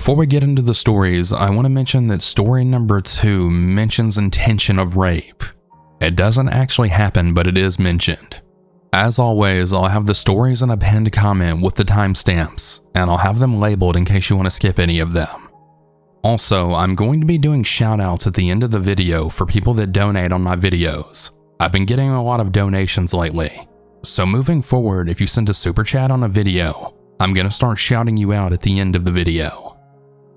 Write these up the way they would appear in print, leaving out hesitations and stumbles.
Before we get into the stories, I want to mention that story number 2 mentions intention of rape. It doesn't actually happen, but it is mentioned. As always, I'll have the stories in a pinned comment with the timestamps, and I'll have them labeled in case you want to skip any of them. Also, I'm going to be doing shoutouts at the end of the video for people that donate on my videos. I've been getting a lot of donations lately, so moving forward, if you send a super chat on a video, I'm going to start shouting you out at the end of the video.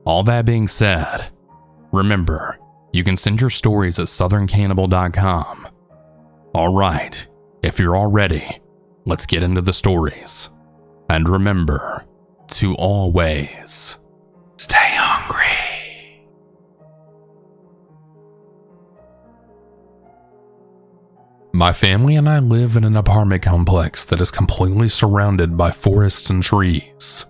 All that being said, remember, you can send your stories at southerncannibal.com. Alright, if you're all ready, let's get into the stories. And remember to always stay hungry. My family and I live in an apartment complex that is completely surrounded by forests and trees.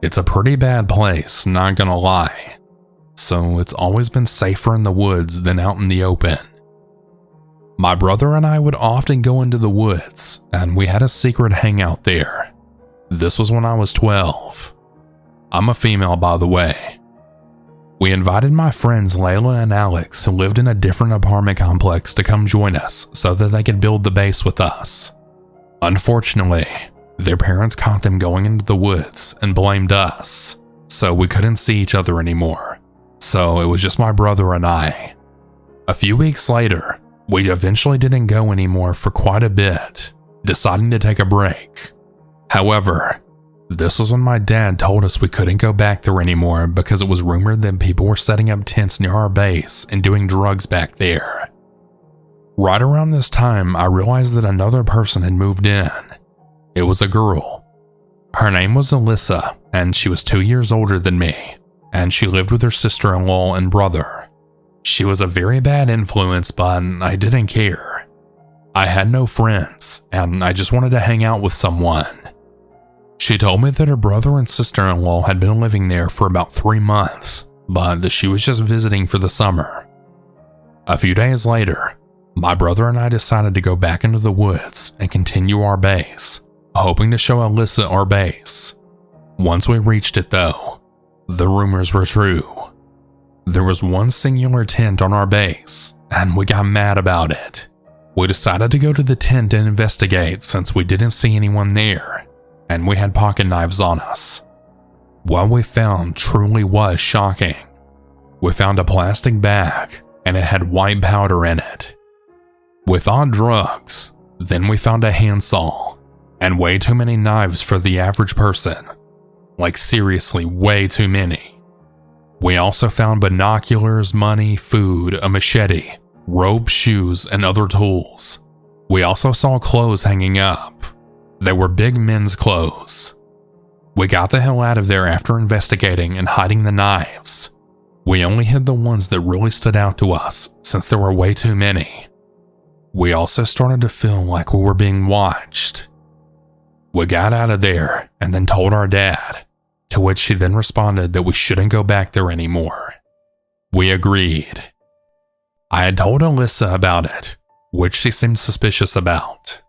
It's a pretty bad place, not gonna lie, so it's always been safer in the woods than out in the open. My brother and I would often go into the woods, and we had a secret hangout there. This was when I was 12. I'm a female, by the way. We invited my friends Layla and Alex, who lived in a different apartment complex, to come join us so that they could build the base with us. Unfortunately, their parents caught them going into the woods and blamed us, so we couldn't see each other anymore. So it was just my brother and I. A few weeks later, we eventually didn't go anymore for quite a bit, deciding to take a break. However, this was when my dad told us we couldn't go back there anymore because it was rumored that people were setting up tents near our base and doing drugs back there. Right around this time, I realized that another person had moved in. It was a girl. Her name was Alyssa, and she was 2 years older than me, and she lived with her sister-in-law and brother. She was a very bad influence, but I didn't care. I had no friends, and I just wanted to hang out with someone. She told me that her brother and sister-in-law had been living there for about 3 months, but that she was just visiting for the summer. A few days later, my brother and I decided to go back into the woods and continue our base, hoping to show Alyssa our base. Once we reached it though, the rumors were true. There was one singular tent on our base, and we got mad about it. We decided to go to the tent and investigate since we didn't see anyone there, and we had pocket knives on us. What we found truly was shocking. We found a plastic bag, and it had white powder in it. We thought drugs, then we found a handsaw, and way too many knives for the average person. Like seriously, way too many. We also found binoculars, money, food, a machete, rope, shoes, and other tools. We also saw clothes hanging up. They were big men's clothes. We got the hell out of there after investigating and hiding the knives. We only hid the ones that really stood out to us since there were way too many. We also started to feel like we were being watched. We got out of there and then told our dad, to which he then responded that we shouldn't go back there anymore. We agreed. I had told Alyssa about it, which she seemed suspicious about.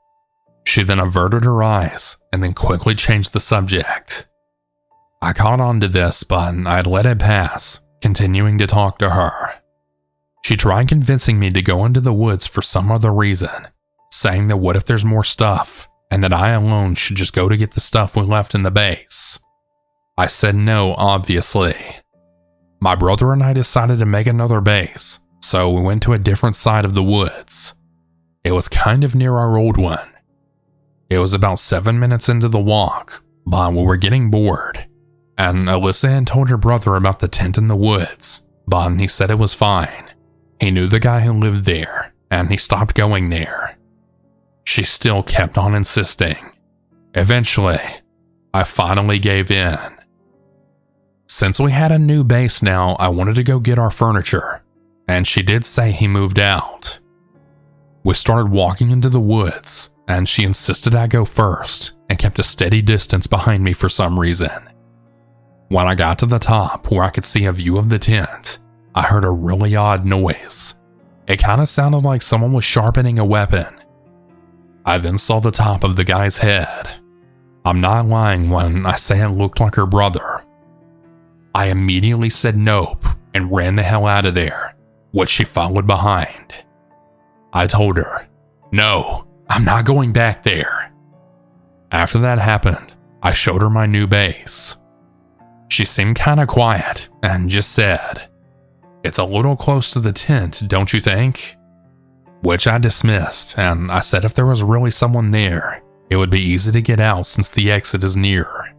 She then averted her eyes and then quickly changed the subject. I caught on to this, but I'd let it pass, continuing to talk to her. She tried convincing me to go into the woods for some other reason, saying that what if there's more stuff, and that I alone should just go to get the stuff we left in the base. I said no, obviously. My brother and I decided to make another base, so we went to a different side of the woods. It was kind of near our old one. It was about 7 minutes into the walk, but we were getting bored, and Alyssa had told her brother about the tent in the woods, but he said it was fine. He knew the guy who lived there, and he stopped going there. She still kept on insisting. Eventually, I finally gave in. Since we had a new base now, I wanted to go get our furniture, and she did say he moved out. We started walking into the woods, and she insisted I go first and kept a steady distance behind me for some reason. When I got to the top where I could see a view of the tent, I heard a really odd noise. It kind of sounded like someone was sharpening a weapon. I then saw the top of the guy's head. I'm not lying when I say it looked like her brother. I immediately said nope and ran the hell out of there, which she followed behind. I told her, "No, I'm not going back there." After that happened, I showed her my new base. She seemed kinda quiet and just said, "It's a little close to the tent, don't you think?" Which I dismissed, and I said if there was really someone there, it would be easy to get out since the exit is near.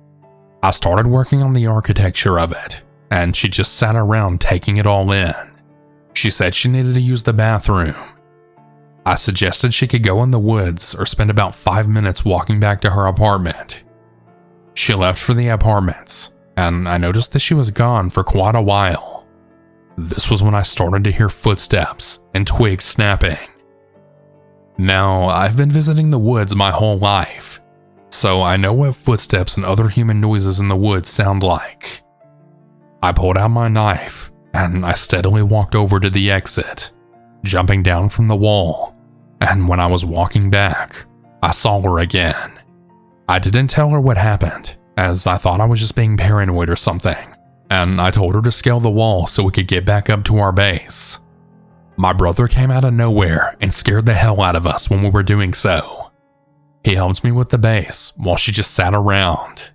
I started working on the architecture of it, and she just sat around taking it all in. She said she needed to use the bathroom. I suggested she could go in the woods or spend about 5 minutes walking back to her apartment. She left for the apartments, and I noticed that she was gone for quite a while. This was when I started to hear footsteps and twigs snapping. Now, I've been visiting the woods my whole life, so I know what footsteps and other human noises in the woods sound like. I pulled out my knife, and I steadily walked over to the exit, jumping down from the wall, and when I was walking back, I saw her again. I didn't tell her what happened, as I thought I was just being paranoid or something, and I told her to scale the wall so we could get back up to our base. My brother came out of nowhere and scared the hell out of us when we were doing so. He helped me with the base while she just sat around.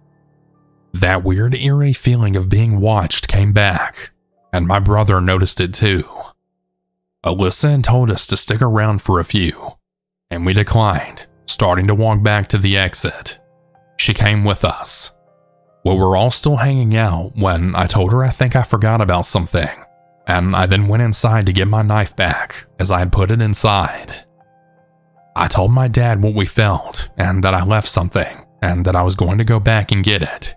That weird, eerie feeling of being watched came back, and my brother noticed it too. Alyssa had told us to stick around for a few, and we declined, starting to walk back to the exit. She came with us. We were all still hanging out when I told her I think I forgot about something, and I then went inside to get my knife back as I had put it inside. I told my dad what we felt and that I left something and that I was going to go back and get it.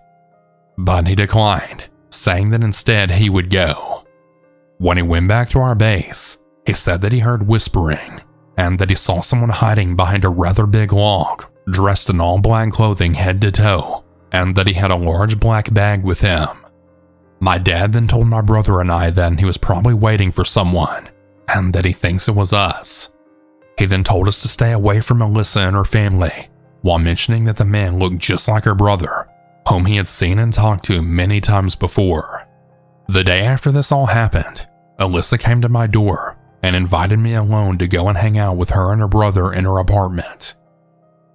But he declined, saying that instead he would go. When he went back to our base, he said that he heard whispering and that he saw someone hiding behind a rather big log, dressed in all black clothing head to toe, and that he had a large black bag with him. My dad then told my brother and I that he was probably waiting for someone, and that he thinks it was us. He then told us to stay away from Alyssa and her family, while mentioning that the man looked just like her brother, whom he had seen and talked to many times before. The day after this all happened, Alyssa came to my door and invited me alone to go and hang out with her and her brother in her apartment.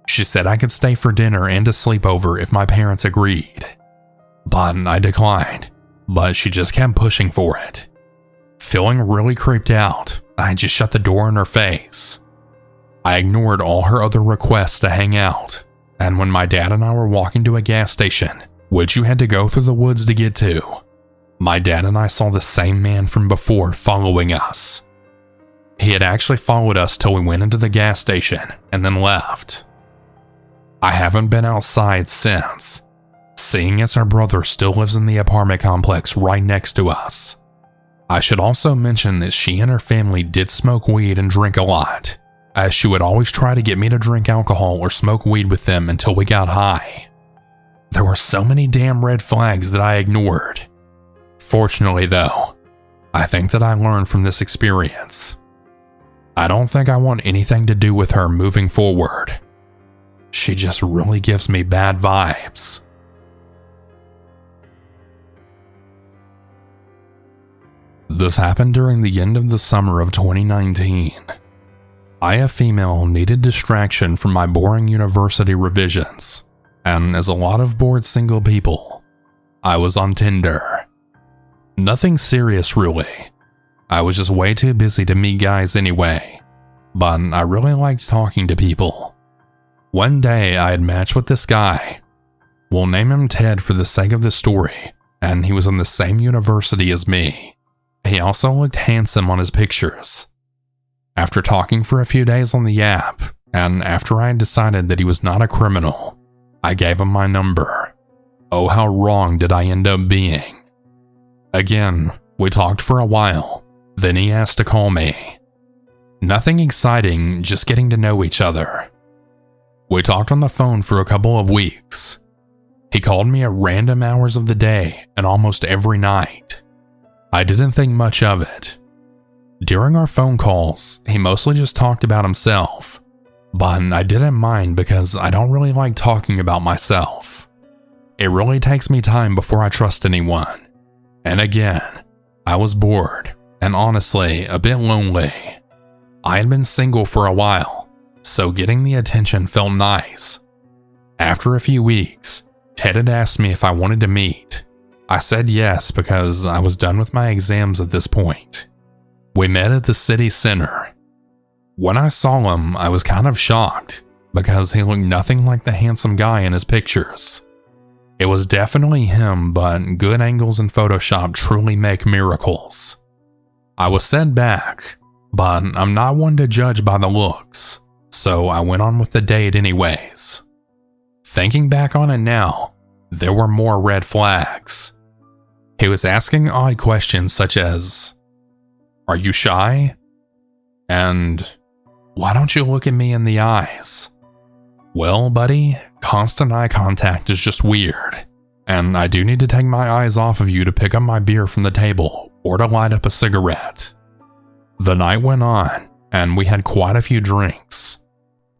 She said I could stay for dinner and a sleepover if my parents agreed. But I declined, but she just kept pushing for it. Feeling really creeped out, I just shut the door in her face. I ignored all her other requests to hang out, and when my dad and I were walking to a gas station, which you had to go through the woods to get to, my dad and I saw the same man from before following us. He had actually followed us till we went into the gas station and then left. I haven't been outside since, seeing as our brother still lives in the apartment complex right next to us. I should also mention that she and her family did smoke weed and drink a lot, as she would always try to get me to drink alcohol or smoke weed with them until we got high. There were so many damn red flags that I ignored. Fortunately though, I think that I learned from this experience. I don't think I want anything to do with her moving forward. She just really gives me bad vibes. This happened during the end of the summer of 2019. I, a female, needed distraction from my boring university revisions, and as a lot of bored single people, I was on Tinder. Nothing serious really. I was just way too busy to meet guys anyway, but I really liked talking to people. One day I had matched with this guy. We'll name him Ted for the sake of the story, and he was in the same university as me. He also looked handsome on his pictures. After talking for a few days on the app, and after I had decided that he was not a criminal, I gave him my number. Oh, how wrong did I end up being. Again, we talked for a while, then he asked to call me. Nothing exciting, just getting to know each other. We talked on the phone for a couple of weeks. He called me at random hours of the day and almost every night. I didn't think much of it. During our phone calls, he mostly just talked about himself, but I didn't mind because I don't really like talking about myself. It really takes me time before I trust anyone, And again, I was bored and honestly a bit lonely. I had been single for a while, so getting the attention felt nice. After a few weeks, Ted had asked me if I wanted to meet. I said yes because I was done with my exams at this point. We met at the city center. When I saw him, I was kind of shocked because he looked nothing like the handsome guy in his pictures. It was definitely him, but good angles in Photoshop truly make miracles. I was set back, but I'm not one to judge by the looks, so I went on with the date anyways. Thinking back on it now, there were more red flags. He was asking odd questions such as, "Are you shy?" And, "Why don't you look at me in the eyes?" Well, buddy, constant eye contact is just weird, and I do need to take my eyes off of you to pick up my beer from the table or to light up a cigarette. The night went on, and we had quite a few drinks.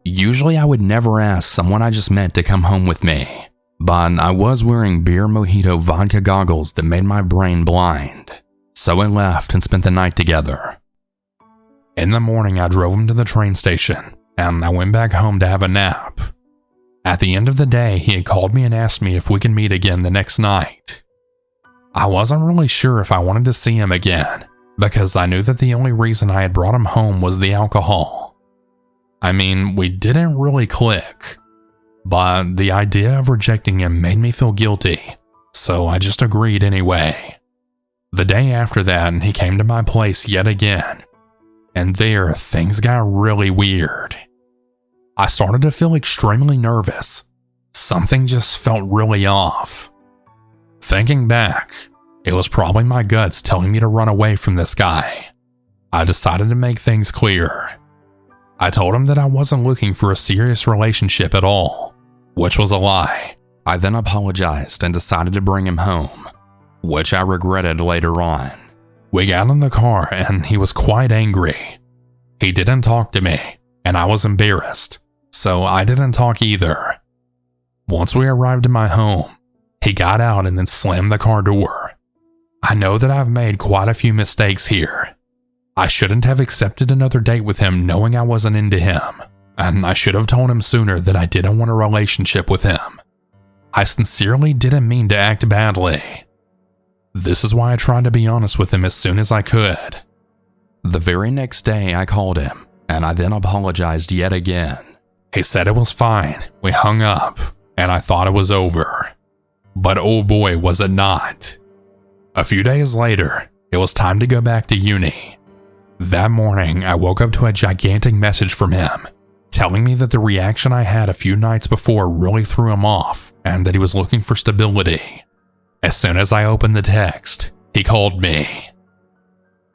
Usually I would never ask someone I just met to come home with me, but I was wearing beer mojito vodka goggles that made my brain blind, so I left and spent the night together. In the morning, I drove him to the train station, and I went back home to have a nap. At the end of the day, he had called me and asked me if we could meet again the next night. I wasn't really sure if I wanted to see him again, because I knew that the only reason I had brought him home was the alcohol. I mean, we didn't really click, but the idea of rejecting him made me feel guilty, so I just agreed anyway. The day after that, he came to my place yet again, and there, things got really weird. I started to feel extremely nervous. Something just felt really off. Thinking back, it was probably my guts telling me to run away from this guy. I decided to make things clear. I told him that I wasn't looking for a serious relationship at all, which was a lie. I then apologized and decided to bring him home, which I regretted later on. We got in the car and he was quite angry. He didn't talk to me, and I was embarrassed, so I didn't talk either. Once we arrived at my home, he got out and then slammed the car door. I know that I've made quite a few mistakes here. I shouldn't have accepted another date with him knowing I wasn't into him, and I should have told him sooner that I didn't want a relationship with him. I sincerely didn't mean to act badly. This is why I tried to be honest with him as soon as I could. The very next day I called him, and I then apologized yet again. He said it was fine, we hung up, and I thought it was over. But oh boy, was it not. A few days later, it was time to go back to uni. That morning, I woke up to a gigantic message from him, telling me that the reaction I had a few nights before really threw him off, and that he was looking for stability. As soon as I opened the text, he called me.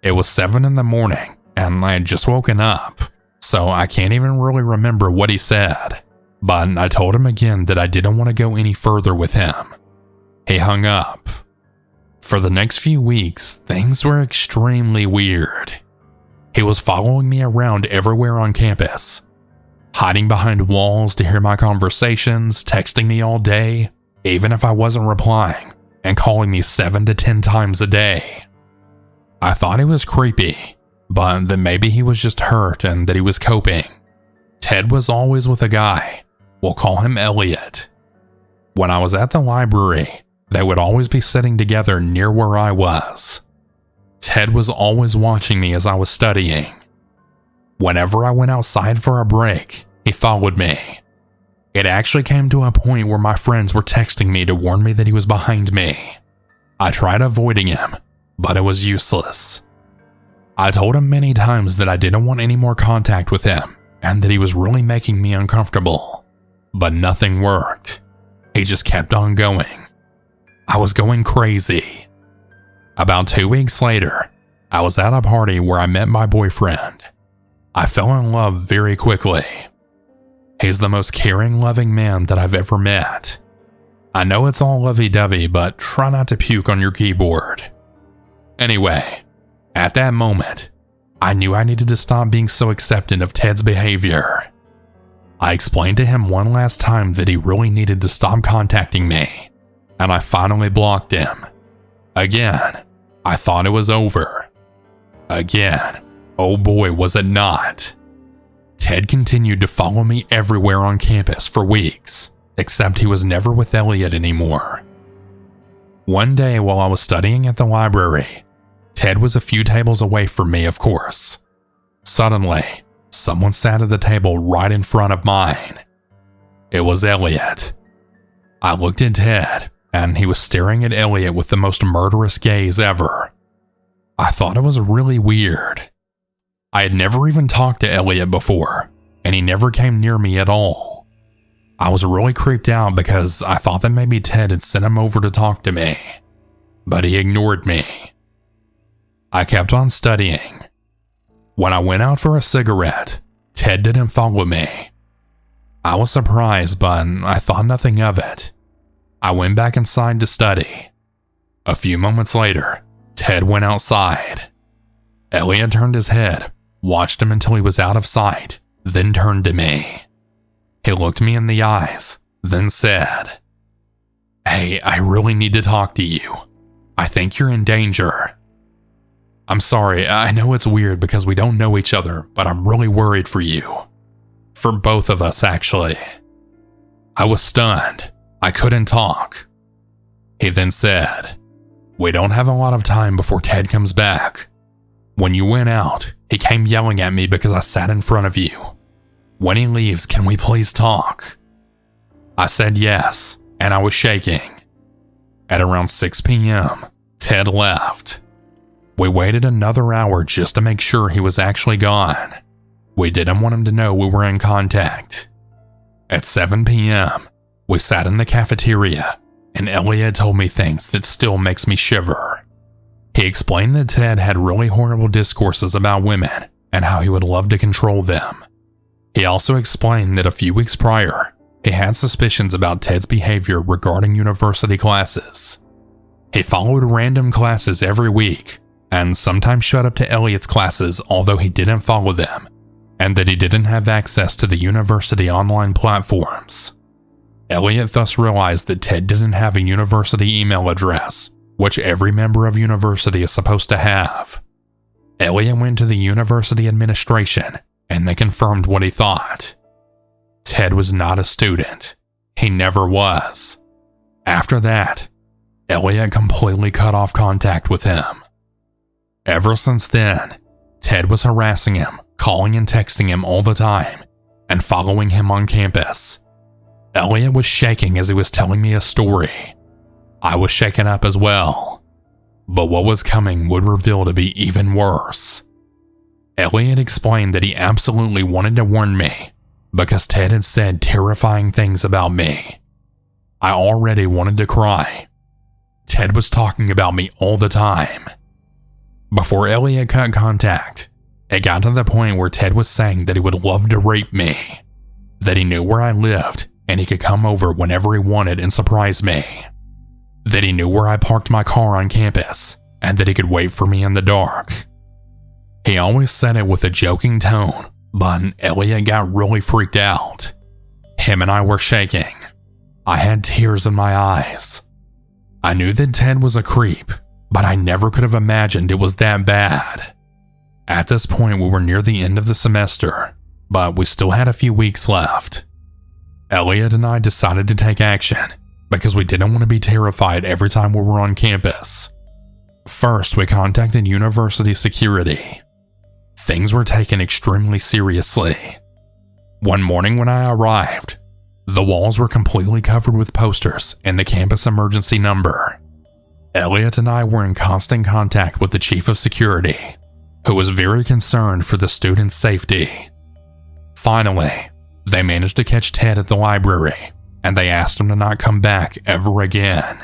It was 7 in the morning, and I had just woken up, so I can't even really remember what he said, but I told him again that I didn't want to go any further with him. He hung up. For the next few weeks, things were extremely weird. He was following me around everywhere on campus, hiding behind walls to hear my conversations, texting me all day, even if I wasn't replying, and calling me 7 to 10 times a day. I thought he was creepy, but that maybe he was just hurt and that he was coping. Ted was always with a guy. We'll call him Elliot. When I was at the library, they would always be sitting together near where I was. Ted was always watching me as I was studying. Whenever I went outside for a break, he followed me. It actually came to a point where my friends were texting me to warn me that he was behind me. I tried avoiding him, but it was useless. I told him many times that I didn't want any more contact with him and that he was really making me uncomfortable, but nothing worked. He just kept on going. I was going crazy. About 2 weeks later, I was at a party where I met my boyfriend. I fell in love very quickly. He's the most caring, loving man that I've ever met. I know it's all lovey-dovey, but try not to puke on your keyboard. Anyway, at that moment, I knew I needed to stop being so acceptant of Ted's behavior. I explained to him one last time that he really needed to stop contacting me, and I finally blocked him. Again, I thought it was over. Again, oh boy, was it not. Ted continued to follow me everywhere on campus for weeks, except he was never with Elliot anymore. One day while I was studying at the library, Ted was a few tables away from me, of course. Suddenly, someone sat at the table right in front of mine. It was Elliot. I looked at Ted, and he was staring at Elliot with the most murderous gaze ever. I thought it was really weird. I had never even talked to Elliot before, and he never came near me at all. I was really creeped out because I thought that maybe Ted had sent him over to talk to me, but he ignored me. I kept on studying. When I went out for a cigarette, Ted didn't follow me. I was surprised, but I thought nothing of it. I went back inside to study. A few moments later, Ted went outside. Elliot turned his head, watched him until he was out of sight, then turned to me. He looked me in the eyes, then said, "Hey, I really need to talk to you. I think you're in danger." I'm sorry, I know it's weird because we don't know each other, but I'm really worried for you. For both of us, actually. I was stunned. I couldn't talk. He then said, "We don't have a lot of time before Ted comes back. When you went out, he came yelling at me because I sat in front of you. When he leaves, can we please talk?" I said yes, and I was shaking. At around 6 p.m., Ted left. We waited another hour just to make sure he was actually gone. We didn't want him to know we were in contact. At 7 p.m., we sat in the cafeteria, and Elliot told me things that still makes me shiver. He explained that Ted had really horrible discourses about women and how he would love to control them. He also explained that a few weeks prior, he had suspicions about Ted's behavior regarding university classes. He followed random classes every week, and sometimes showed up to Elliot's classes although he didn't follow them, and that he didn't have access to the university online platforms. Elliot thus realized that Ted didn't have a university email address, which every member of university is supposed to have. Elliot went to the university administration, and they confirmed what he thought. Ted was not a student. He never was. After that, Elliot completely cut off contact with him. Ever since then, Ted was harassing him, calling and texting him all the time, and following him on campus. Elliot was shaking as he was telling me a story. I was shaken up as well. But what was coming would reveal to be even worse. Elliot explained that he absolutely wanted to warn me because Ted had said terrifying things about me. I already wanted to cry. Ted was talking about me all the time. Before Elliot cut contact, it got to the point where Ted was saying that he would love to rape me, that he knew where I lived and he could come over whenever he wanted and surprise me, that he knew where I parked my car on campus and that he could wait for me in the dark. He always said it with a joking tone, but Elliot got really freaked out. Him and I were shaking. I had tears in my eyes. I knew that Ted was a creep, but I never could have imagined it was that bad. At this point, we were near the end of the semester, but we still had a few weeks left. Elliot and I decided to take action because we didn't want to be terrified every time we were on campus. First, we contacted university security. Things were taken extremely seriously. One morning when I arrived, the walls were completely covered with posters and the campus emergency number. Elliot and I were in constant contact with the chief of security, who was very concerned for the students' safety. Finally, they managed to catch Ted at the library, and they asked him to not come back ever again.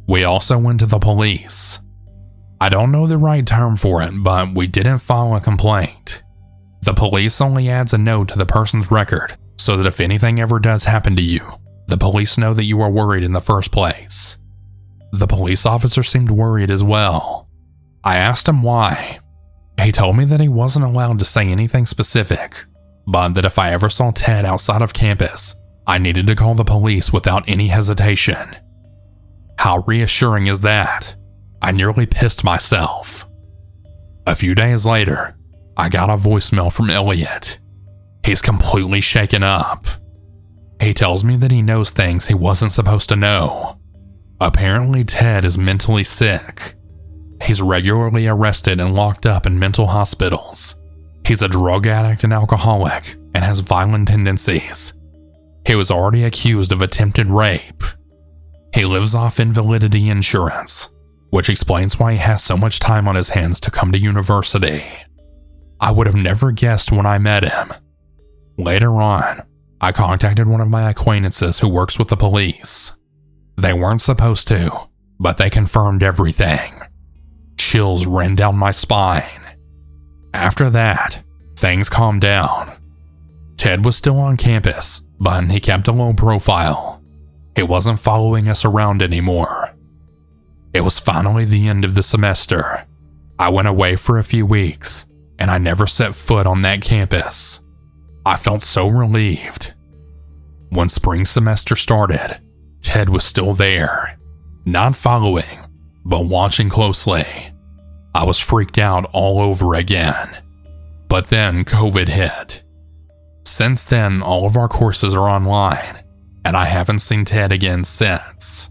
We also went to the police. I don't know the right term for it, but we didn't file a complaint. The police only adds a note to the person's record so that if anything ever does happen to you, the police know that you were worried in the first place. The police officer seemed worried as well. I asked him why. He told me that he wasn't allowed to say anything specific, but that if I ever saw Ted outside of campus, I needed to call the police without any hesitation. How reassuring is that? I nearly pissed myself. A few days later, I got a voicemail from Elliot. He's completely shaken up. He tells me that he knows things he wasn't supposed to know. Apparently, Ted is mentally sick. He's regularly arrested and locked up in mental hospitals. He's a drug addict and alcoholic and has violent tendencies. He was already accused of attempted rape. He lives off invalidity insurance, which explains why he has so much time on his hands to come to university. I would have never guessed when I met him. Later on, I contacted one of my acquaintances who works with the police. They weren't supposed to, but they confirmed everything. Chills ran down my spine. After that, things calmed down. Ted was still on campus, but he kept a low profile. He wasn't following us around anymore. It was finally the end of the semester. I went away for a few weeks, and I never set foot on that campus. I felt so relieved. When spring semester started, Ted was still there, not following, but watching closely. I was freaked out all over again. But then COVID hit. Since then, all of our courses are online, and I haven't seen Ted again since.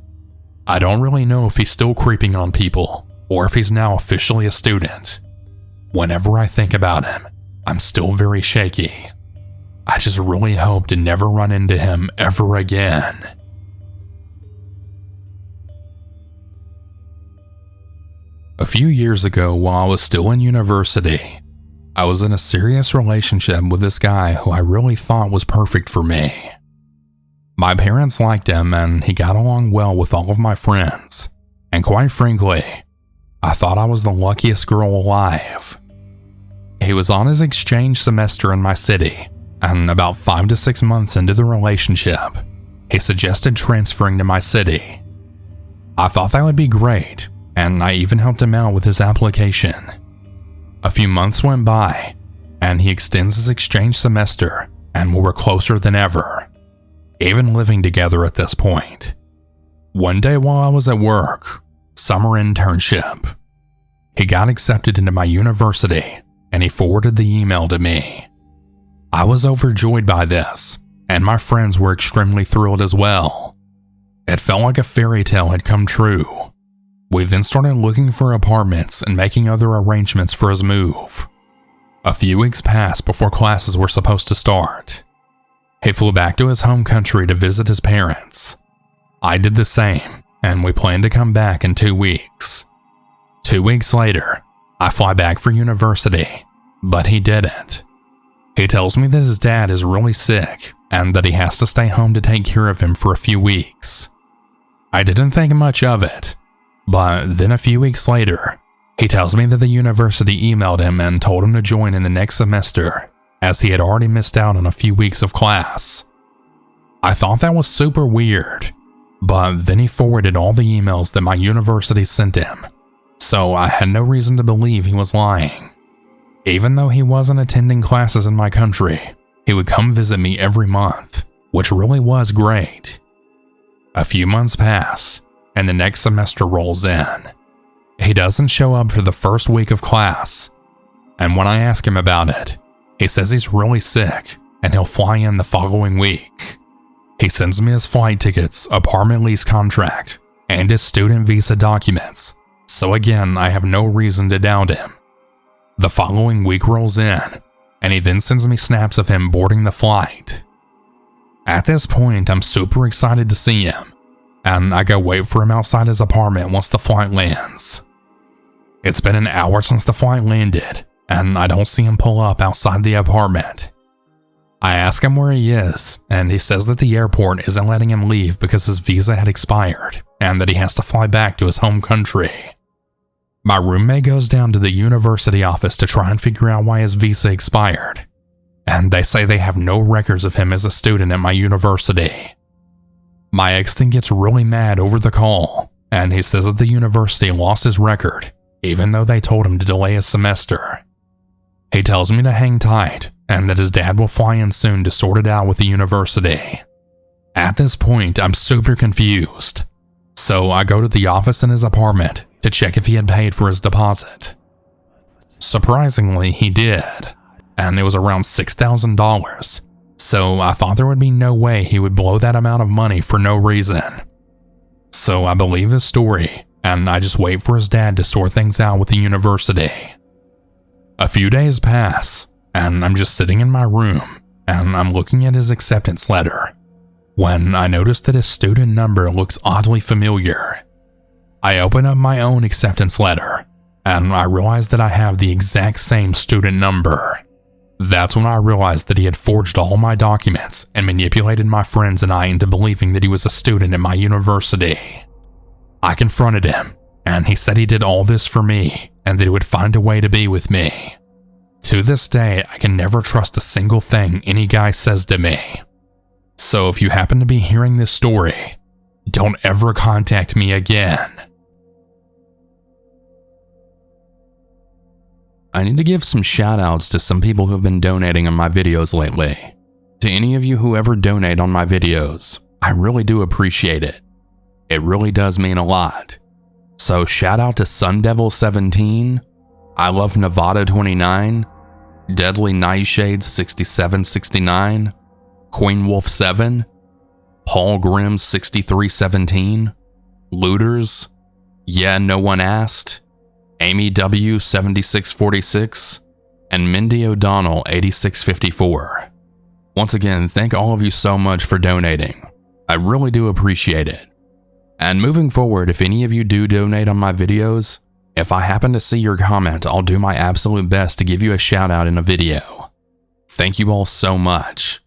I don't really know if he's still creeping on people, or if he's now officially a student. Whenever I think about him, I'm still very shaky. I just really hope to never run into him ever again. A few years ago, while I was still in university, I was in a serious relationship with this guy who I really thought was perfect for me. My parents liked him and he got along well with all of my friends, and quite frankly, I thought I was the luckiest girl alive. He was on his exchange semester in my city, and about 5 to 6 months into the relationship, he suggested transferring to my city. I thought that would be great, and I even helped him out with his application. A few months went by, and he extends his exchange semester, and we were closer than ever, even living together at this point. One day while I was at work, summer internship, he got accepted into my university, and he forwarded the email to me. I was overjoyed by this, and my friends were extremely thrilled as well. It felt like a fairy tale had come true. We then started looking for apartments and making other arrangements for his move. A few weeks passed before classes were supposed to start. He flew back to his home country to visit his parents. I did the same, and we planned to come back in 2 weeks. 2 weeks later, I fly back for university, but he didn't. He tells me that his dad is really sick and that he has to stay home to take care of him for a few weeks. I didn't think much of it, but then a few weeks later, he tells me that the university emailed him and told him to join in the next semester, as he had already missed out on a few weeks of class. I thought that was super weird, but then he forwarded all the emails that my university sent him, so I had no reason to believe he was lying. Even though he wasn't attending classes in my country, he would come visit me every month, which really was great. A few months pass, and the next semester rolls in. He doesn't show up for the first week of class, and when I ask him about it, he says he's really sick and he'll fly in the following week. He sends me his flight tickets, apartment lease contract, and his student visa documents, so again, I have no reason to doubt him. The following week rolls in, and he then sends me snaps of him boarding the flight. At this point, I'm super excited to see him, and I go wait for him outside his apartment once the flight lands. It's been an hour since the flight landed, and I don't see him pull up outside the apartment. I ask him where he is, and he says that the airport isn't letting him leave because his visa had expired, and that he has to fly back to his home country. My roommate goes down to the university office to try and figure out why his visa expired, and they say they have no records of him as a student at my university. My ex then gets really mad over the call, and he says that the university lost his record, even though they told him to delay his semester. He tells me to hang tight, and that his dad will fly in soon to sort it out with the university. At this point, I'm super confused. So I go to the office in his apartment to check if he had paid for his deposit. Surprisingly, he did, and it was around $6,000. So I thought there would be no way he would blow that amount of money for no reason. So I believe his story, and I just wait for his dad to sort things out with the university. A few days pass, and I'm just sitting in my room, and I'm looking at his acceptance letter, when I notice that his student number looks oddly familiar. I open up my own acceptance letter, and I realize that I have the exact same student number. That's when I realized that he had forged all my documents and manipulated my friends and I into believing that he was a student at my university. I confronted him, and he said he did all this for me and that he would find a way to be with me. To this day, I can never trust a single thing any guy says to me. So if you happen to be hearing this story, don't ever contact me again. I need to give some shoutouts to some people who have been donating on my videos lately. To any of you who ever donate on my videos, I really do appreciate it. It really does mean a lot. So shout out to Sundevil17, I Love Nevada 29, Deadly Nightshade 6769, Queen Wolf 7, Paul Grimm 6317, Looters, Yeah No One Asked, Amy W 7646, and Mindy O'Donnell 8654. Once again, thank all of you so much for donating. I really do appreciate it. And moving forward, if any of you do donate on my videos, if I happen to see your comment, I'll do my absolute best to give you a shout out in a video. Thank you all so much.